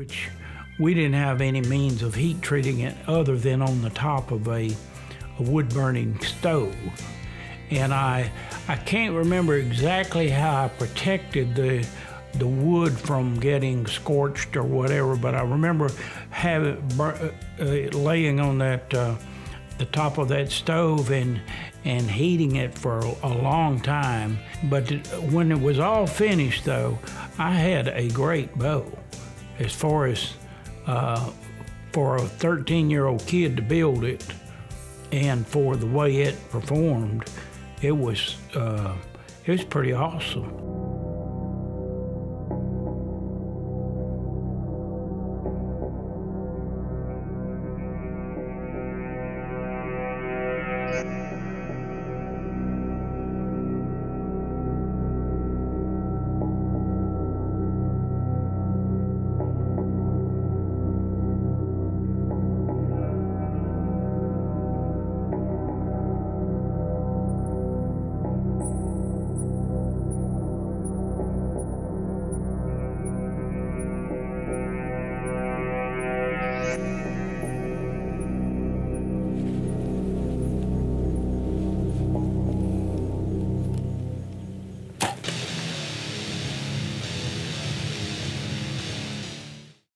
which we didn't have any means of heat treating it other than on the top of a wood-burning stove. And I can't remember exactly how I protected the wood from getting scorched or whatever, but I remember laying on that the top of that stove and heating it for a long time. But when it was all finished, though, I had a great bow. As far as for a 13-year-old kid to build it, and for the way it performed, it was pretty awesome.